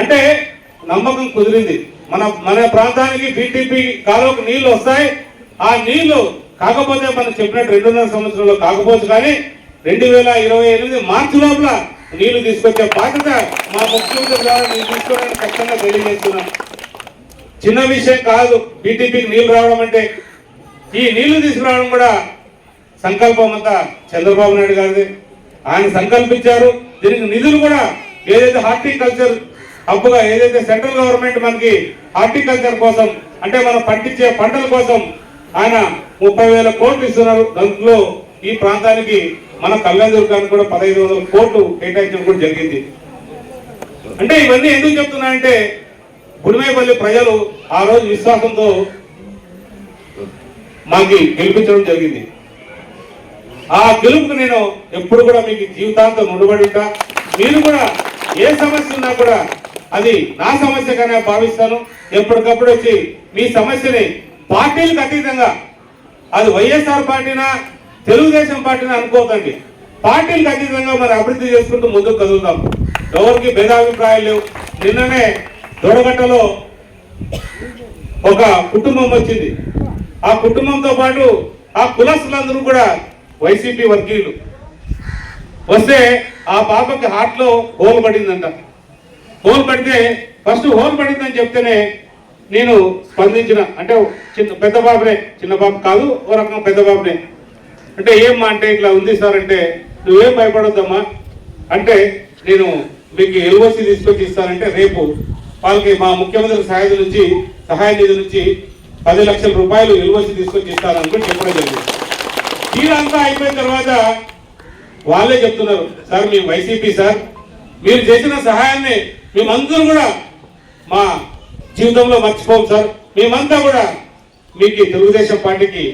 Speaker 4: అంటే నమ్మకం కుదిరింది. మన ప్రాంతానికి బీటీపీ కాలువకు నీళ్లు వస్తాయి. ఆ నీళ్లు కాకపోతే మనం చెప్పినట్టు 2.5 సంవత్సరంలో కాకపోవచ్చు, కానీ 2028 మార్చి లోపల నీళ్లు తీసుకొచ్చే బాధ్యత మా ముఖ్యమంత్రి ద్వారా నేను తీసుకోవడానికి ఖచ్చితంగా తెలియజేస్తున్నాను. చిన్న విషయం కాదు బీటీపీకి నీళ్లు రావడం అంటే. ఈ నీళ్లు తీసుకురావడం కూడా సంకల్పం అంతా చంద్రబాబు నాయుడు గారిది. ఆయన సంకల్పించారు. దీనికి నిధులు కూడా ఏదైతే హార్టికల్చర్ హబ్బుగా ఏదైతే సెంట్రల్ గవర్నమెంట్ మనకి హార్టికల్చర్ కోసం అంటే మనం పండించే పంటల కోసం ఆయన 30,000 కోట్లు ఇస్తున్నారు. దాంట్లో ఈ ప్రాంతానికి మన కళ్యాణదుర్గానికి కూడా 1,500 కోట్లు కేటాయించడం కూడా జరిగింది. అంటే ఇవన్నీ ఎందుకు చెప్తున్నాయంటే గుడిమేపల్లి ప్రజలు ఆ రోజు విశ్వాసంతో మాకి గెలిపించడం జరిగింది. ఆ గెలుపుకు నేను ఎప్పుడు కూడా మీకు జీవితాంతం రుణపడి ఉంటా. మీరు కూడా ఏ సమస్య ఉన్నా కూడా అది నా సమస్యగానే భావిస్తాను. ఎప్పటికప్పుడు వచ్చి మీ సమస్యని పార్టీలకు అతీతంగా అది వైఎస్ఆర్ పార్టీనా తెలుగుదేశం పార్టీనా అనుకోకండి, పార్టీలకు అతీతంగా మరి అభివృద్ధి చేసుకుంటూ ముందుకు కదులుతాం. ఎవరికి భేదాభిప్రాయాలు లేవు. నిన్ననే దొడగట్టలో ఒక కుటుంబం వచ్చింది. ఆ కుటుంబంతో పాటు ఆ కులస్తులందరూ కూడా వైసీపీ వర్గీయులు వస్తే ఆ పాపకి హార్ట్ లో హోల్ పడిందంట. హోల్ పడితే ఫస్ట్ హోల్ పడిందని చెప్తేనే నేను స్పందించిన. అంటే పెద్ద బాబునే, చిన్న బాబు కాదు, ఓ రకం పెద్ద బాబునే. అంటే ఏమ్మా అంటే ఇట్లా ఉంది సార్ అంటే నువ్వేం భయపడొద్దమ్మా అంటే నేను మీకు ఎల్ఓసి తీసుకొచ్చి ఇస్తానంటే రేపు వాళ్ళకి మా ముఖ్యమంత్రి సహాయ నిధి నుంచి 10 లక్షల రూపాయలు ఎల్ఓసి తీసుకొచ్చి ఇస్తాననుకుని చెప్పడం జరిగింది. ఇదంతా అయిపోయిన తర్వాత వాళ్ళే చెప్తున్నారు, సార్ మీ వైసీపీ సార్ మీరు చేసిన సహాయాన్ని మేమందరూ కూడా మా జీవితంలో మర్చిపోం సార్, మేమంతా కూడా మీకు తెలుగుదేశం పార్టీకి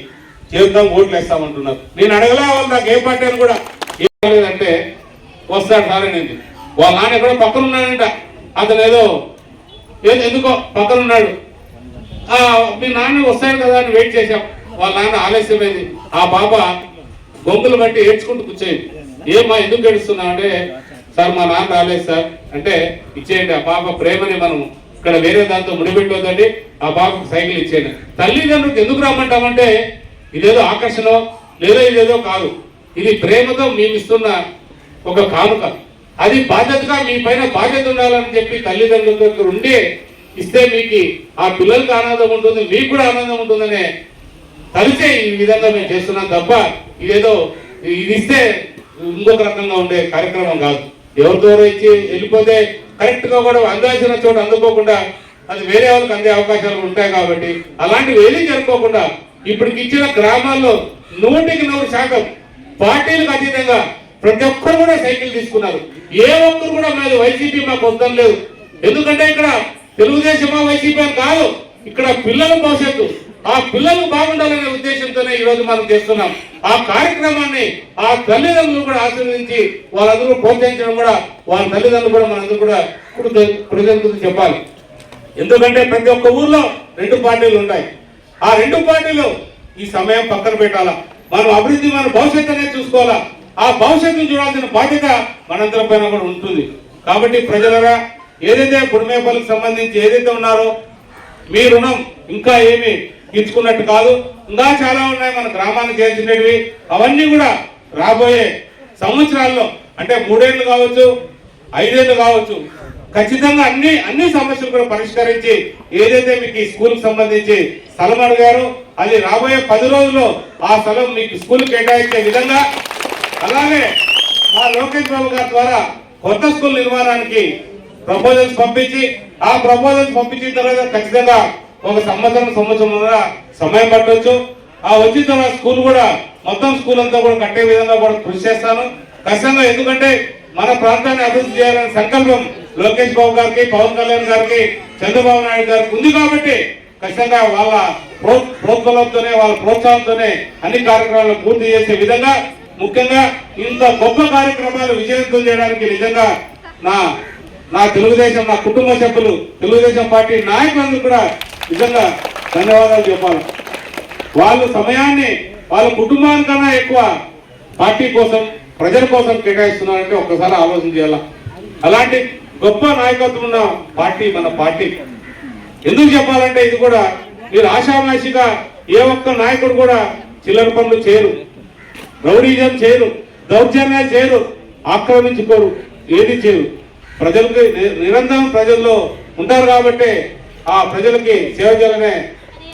Speaker 4: చేద్దాం, ఓట్లు వేస్తామంటున్నారు. నేను అడగలే వాళ్ళు నాకు ఏ పార్టీ అని కూడా. ఏం లేదంటే వస్తాడు సార్ అనేది. వాళ్ళ నాన్న ఎక్కడో పక్కన ఉన్నాడంట. అతను ఎందుకో పక్కన ఉన్నాడు. మీ నాన్న వస్తాడు కదా అని వెయిట్ చేశాం. వాళ్ళ నాన్న ఆలస్యమైంది. ఆ పాప గొంతులు బట్టి ఏడ్చుకుంటూ కూర్చోయింది. ఏమ్మా ఎందుకు ఏడుస్తున్నావు అంటే సార్ మా నాన్న రాలేదు సార్ అంటే ఇచ్చేయండి. ఆ పాప ప్రేమని మనం ఇక్కడ వేరే దాంతో ముడిపెట్టొద్దండి, ఆ పాపకు సైకిల్ ఇచ్చేయండి. తల్లిదండ్రులకు ఎందుకు రమ్మంటామంటే ఇదేదో ఆకర్షణ లేదో ఇదేదో కాదు, ఇది ప్రేమతో మేము ఇస్తున్న ఒక కానుక. అది బాధ్యతగా మీ పైన బాధ్యత ఉండాలని చెప్పి తల్లిదండ్రుల దగ్గర ఉండి ఇస్తే మీకు ఆ పిల్లలకి ఆనందం ఉంటుంది, మీకు కూడా ఆనందం ఉంటుందనే కలిసే ఈ విధంగా మేము చేస్తున్నాం తప్ప ఇదేదో ఇది ఇస్తే ఇంకొక రకంగా ఉండే కార్యక్రమం కాదు. ఎవరితో ఇచ్చి వెళ్ళిపోతే కరెక్ట్ గా కూడా అందాల్సిన చోట అందుకోకుండా అది వేరే వాళ్ళకి అందే అవకాశాలు ఉంటాయి. కాబట్టి అలాంటివి ఏది జరుపుకోకుండా ఇప్పటికి ఇచ్చిన గ్రామాల్లో 100% పార్టీలకు అతీతంగా ప్రతి ఒక్కరు కూడా సైకిల్ తీసుకున్నారు. ఏ ఒక్కరు కూడా మాది వైసీపీ మాకు వద్దం లేదు. ఎందుకంటే ఇక్కడ తెలుగుదేశమా వైసీపీ అని కాదు, ఇక్కడ పిల్లల భవిష్యత్తు, ఆ పిల్లలు బాగుండాలనే ఉద్దేశంతోనే ఈ రోజు మనం చేస్తున్నాం. ఆ కార్యక్రమాన్ని ఆ తల్లిదండ్రులు కూడా ఆశీర్వదించి వాళ్ళందరూ ప్రోత్సహించడం కూడా వాళ్ళ తల్లిదండ్రులు కూడా మనందరూ కూడా కృతజ్ఞతలు చెప్పాలి. ఎందుకంటే ప్రతి ఒక్క ఊర్లో 2 పార్టీలు ఉంటాయి. ఆ 2 పార్టీలు ఈ సమయం పక్కన పెట్టాలా, మనం అభివృద్ధి మన భవిష్యత్తు అనేది చూసుకోవాలా. ఆ భవిష్యత్తును చూడాల్సిన బాధ్యత మనందరి పైన కూడా ఉంటుంది. కాబట్టి ప్రజలరా ఏదైతే గుడిమేపల్లికి సంబంధించి ఏదైతే ఉన్నారో మీ రుణం ఇంకా ఏమి తీర్చుకున్నట్టు కాదు, ఇంకా చాలా ఉన్నాయి మన గ్రామానికి చేసినవి. అవన్నీ కూడా రాబోయే సంవత్సరాల్లో అంటే 3 ఏళ్ళు కావచ్చు 5 ఏళ్ళు కావచ్చు ఖచ్చితంగా అన్ని సమస్యలు కూడా పరిష్కరించి ఏదైతే మీకు ఈ స్కూల్కి సంబంధించి స్థలం అడిగారో అది రాబోయే 10 రోజుల్లో ఆ స్థలం మీకు స్కూల్ కేటాయించే విధంగా, అలాగే మా లోకేష్ బాబు గారి ద్వారా కొత్త స్కూల్ నిర్మాణానికి ప్రపోజల్స్ పంపించి ఆ ప్రపోజల్స్ పంపించిన తర్వాత ఖచ్చితంగా ఒక సంవత్సరం సమయం పట్టవచ్చు. ఆ వచ్చిన తర్వాత స్కూల్ కూడా మొత్తం స్కూల్ అంతా కూడా కట్టే విధంగా కూడా కృషి చేస్తాను ఖచ్చితంగా. ఎందుకంటే మన ప్రాంతాన్ని అభివృద్ధి చేయాలనే సంకల్పం లోకేష్ బాబు గారికి, పవన్ కళ్యాణ్ గారికి, చంద్రబాబు నాయుడు గారికి ఉంది కాబట్టి ఖచ్చితంగా వాళ్ళ ప్రోత్సాహంతోనే వాళ్ళ ప్రోత్సాహంతోనే అన్ని కార్యక్రమాలను పూర్తి చేసే విధంగా, ముఖ్యంగా ఇంత గొప్ప కార్యక్రమాలు విజయవంతం చేయడానికి నిజంగా నా తెలుగుదేశం, నా కుటుంబ సభ్యులు, తెలుగుదేశం పార్టీ నాయకులందరూ కూడా నిజంగా ధన్యవాదాలు చెప్పాలి. వాళ్ళు సమయాన్ని వాళ్ళ కుటుంబానికన్నా ఎక్కువ పార్టీ కోసం, ప్రజల కోసం కేటాయిస్తున్నారంటే ఒక్కసారి ఆలోచన చేయాల. అలాంటి గొప్ప నాయకత్వం ఉన్న పార్టీ మన పార్టీ. ఎందుకు చెప్పాలంటే ఇది కూడా మీరు ఆషామాషిగా ఏ ఒక్క నాయకుడు కూడా చిల్లర పనులు చేయరు, రౌడీజం చేయరు, దౌర్జన్యాలు చేయరు, ఆక్రమించుకోరు, ఏది చేయరు. ప్రజలకి నిరంతరం ప్రజల్లో ఉంటారు కాబట్టి ఆ ప్రజలకి సేవ చేయాలనే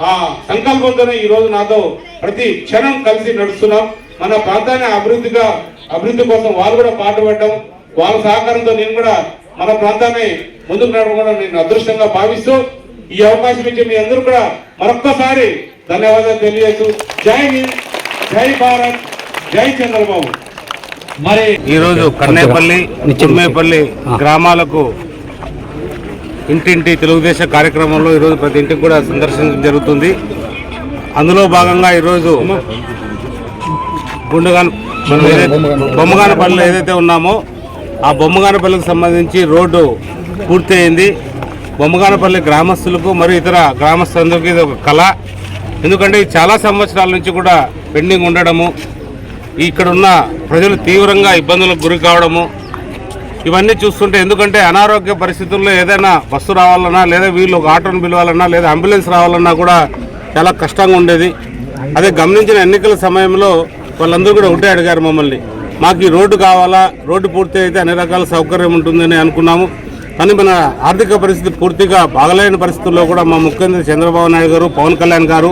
Speaker 4: ఆ సంకల్పంతోనే ఈ రోజు నాతో ప్రతి క్షణం కలిసి నడుస్తున్నాం. మన ప్రాంతాన్ని అభివృద్ధి కోసం వాళ్ళు కూడా పాటుపడడం, వాళ్ళ సహకారంతో నేను కూడా మన ప్రాంతాన్ని ముందుకు నడవడం నేను అదృష్టంగా భావిస్తూ ఈ అవకాశం ఇచ్చి మీ అందరూ కూడా మరొక్కసారి ధన్యవాదాలు తెలియజేస్తూ జై హింద్, జై భారత్, జై చంద్రబాబు.
Speaker 2: మరి ఈరోజు కన్నేపల్లి, చిమ్మేపల్లి గ్రామాలకు ఇంటింటి తెలుగుదేశం కార్యక్రమంలో ఈరోజు ప్రతి ఇంటికి కూడా సందర్శించడం జరుగుతుంది. అందులో భాగంగా ఈరోజు బొమ్మగానపల్లిలో ఏదైతే ఉన్నామో ఆ బొమ్మగానపల్లికి సంబంధించి రోడ్డు పూర్తి అయింది. బొమ్మగానపల్లి గ్రామస్తులకు మరియు ఇతర గ్రామస్తులందరికీ ఇది ఒక కళ. ఎందుకంటే చాలా సంవత్సరాల నుంచి కూడా పెండింగ్ ఉండడము, ఇక్కడ ఉన్న ప్రజలు తీవ్రంగా ఇబ్బందులకు గురి కావడము, ఇవన్నీ చూస్తుంటే, ఎందుకంటే అనారోగ్య పరిస్థితుల్లో ఏదైనా బస్సు రావాలన్నా, లేదా వీళ్ళు ఒక ఆటోను పిలవాలన్నా, లేదా అంబులెన్స్ రావాలన్నా కూడా చాలా కష్టంగా ఉండేది. అదే గమనించిన ఎన్నికల సమయంలో వాళ్ళందరూ కూడా ఒకటే అడిగారు మమ్మల్ని, మాకు ఈ రోడ్డు కావాలా, రోడ్డు పూర్తి అయితే అన్ని రకాల సౌకర్యం ఉంటుందని అనుకున్నాము. కానీ మన ఆర్థిక పరిస్థితి పూర్తిగా బాగలేని పరిస్థితుల్లో కూడా మా ముఖ్యమంత్రి చంద్రబాబు నాయుడు గారు, పవన్ కళ్యాణ్ గారు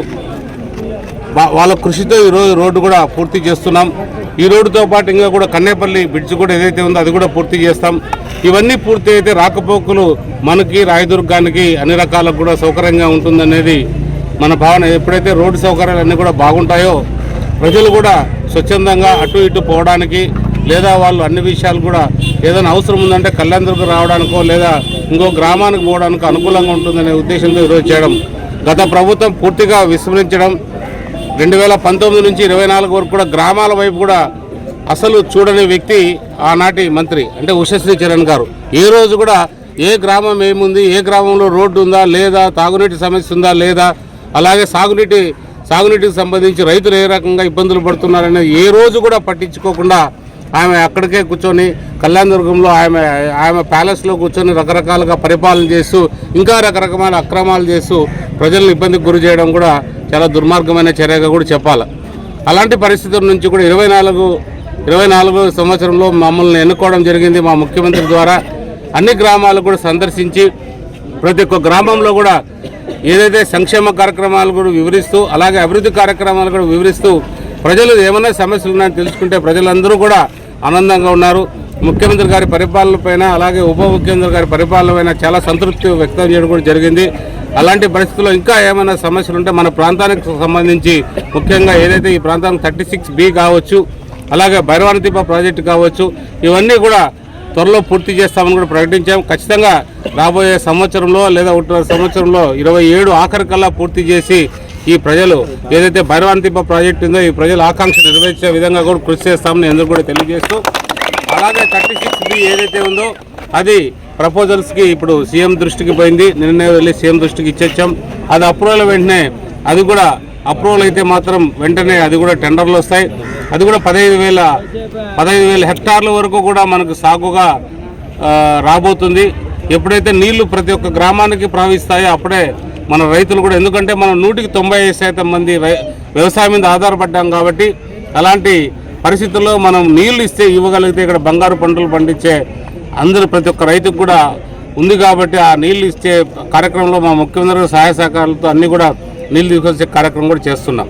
Speaker 2: వాళ్ళ కృషితో ఈరోజు రోడ్డు కూడా పూర్తి చేస్తున్నాం. ఈ రోడ్డుతో పాటు ఇంకా కూడా కన్నేపల్లి బ్రిడ్జ్ కూడా ఏదైతే ఉందో అది కూడా పూర్తి చేస్తాం. ఇవన్నీ పూర్తి అయితే రాకపోకలు మనకి, రాయదుర్గానికి అన్ని రకాలకు కూడా సౌకర్యంగా ఉంటుందనేది మన భావన. ఎప్పుడైతే రోడ్డు సౌకర్యాలు అన్నీ కూడా బాగుంటాయో ప్రజలు కూడా స్వచ్ఛందంగా అటు ఇటు పోవడానికి, లేదా వాళ్ళు అన్ని విషయాలు కూడా ఏదైనా అవసరం ఉందంటే కళ్యాణదుర్గం రావడానికో లేదా ఇంకో గ్రామానికి పోవడానికి అనుకూలంగా ఉంటుందనే ఉద్దేశంతో ఈరోజు చేయడం. గత ప్రభుత్వం పూర్తిగా విస్మరించడం, 2019 నుంచి 24 వరకు కూడా గ్రామాల వైపు కూడా అసలు చూడని వ్యక్తి ఆనాటి మంత్రి అంటే ఉషశ్రీ చరణ్ గారు. ఏ రోజు కూడా ఏ గ్రామం ఏముంది, ఏ గ్రామంలో రోడ్డు ఉందా లేదా, తాగునీటి సమస్య ఉందా లేదా, అలాగే సాగునీటికి సంబంధించి రైతులు ఏ రకంగా ఇబ్బందులు పడుతున్నారనేది ఏ రోజు కూడా పట్టించుకోకుండా ఆమె అక్కడికే కూర్చొని కళ్యాణదుర్గంలో ఆమె ప్యాలెస్లో కూర్చొని రకరకాలుగా పరిపాలన చేస్తూ ఇంకా రకరకాల అక్రమాలు చేస్తూ ప్రజలను ఇబ్బందికి గురి చేయడం కూడా చాలా దుర్మార్గమైన చర్యగా కూడా చెప్పాలి. అలాంటి పరిస్థితుల నుంచి కూడా 24 సంవత్సరంలో మమ్మల్ని ఎన్నుకోవడం జరిగింది. మా ముఖ్యమంత్రి ద్వారా అన్ని గ్రామాలు కూడా సందర్శించి ప్రతి ఒక్క గ్రామంలో కూడా ఏదైతే సంక్షేమ కార్యక్రమాలు కూడా వివరిస్తూ, అలాగే అభివృద్ధి కార్యక్రమాలు కూడా వివరిస్తూ ప్రజలు ఏమైనా సమస్యలు ఉన్నాయని తెలుసుకుంటే ప్రజలందరూ కూడా ఆనందంగా ఉన్నారు. ముఖ్యమంత్రి గారి పరిపాలన పైన, అలాగే ఉప ముఖ్యమంత్రి గారి పరిపాలన పైన చాలా సంతృప్తి వ్యక్తం చేయడం కూడా జరిగింది. అలాంటి పరిస్థితుల్లో ఇంకా ఏమైనా సమస్యలు ఉంటే మన ప్రాంతానికి సంబంధించి, ముఖ్యంగా ఏదైతే ఈ ప్రాంతానికి 36B కావచ్చు, అలాగే భైరవానదీప ప్రాజెక్టు కావచ్చు, ఇవన్నీ కూడా త్వరలో పూర్తి చేస్తామని కూడా ప్రకటించాం. ఖచ్చితంగా రాబోయే సంవత్సరంలో లేదా 1 సంవత్సరంలో 27 ఆఖరికల్లా పూర్తి చేసి ఈ ప్రజలు ఏదైతే భైరవానదీప ప్రాజెక్టు ఉందో ఈ ప్రజల ఆకాంక్ష నెరవేర్చే విధంగా కూడా కృషి చేస్తామని అందరూ కూడా తెలియజేస్తూ, అలాగే 36B ఏదైతే ఉందో అది ప్రపోజల్స్కి ఇప్పుడు సీఎం దృష్టికి పోయింది. నిన్నే వెళ్ళి సీఎం దృష్టికి ఇచ్చేచ్చాం. అది అప్రూవల్ వెంటనే అది కూడా అప్రూవల్ అయితే మాత్రం వెంటనే అది కూడా టెండర్లు వస్తాయి. అది కూడా 15,000 హెక్టార్ల వరకు కూడా మనకు సాగుగా రాబోతుంది. ఎప్పుడైతే నీళ్లు ప్రతి ఒక్క గ్రామానికి ప్రవహిస్తాయో అప్పుడే మన రైతులు కూడా, ఎందుకంటే మనం 195% మంది వ్యవసాయం మీద ఆధారపడ్డాం కాబట్టి అలాంటి పరిస్థితుల్లో మనం నీళ్లు ఇవ్వగలిగితే ఇక్కడ బంగారు పంటలు పండించే అందరూ ప్రతి ఒక్క రైతుకు కూడా ఉంది కాబట్టి ఆ నీళ్లు ఇచ్చే కార్యక్రమంలో మా ముఖ్యమంత్రి సహాయ సహకారాలతో అన్ని కూడా నీళ్లు తీసుకొచ్చే కార్యక్రమం కూడా చేస్తున్నాం.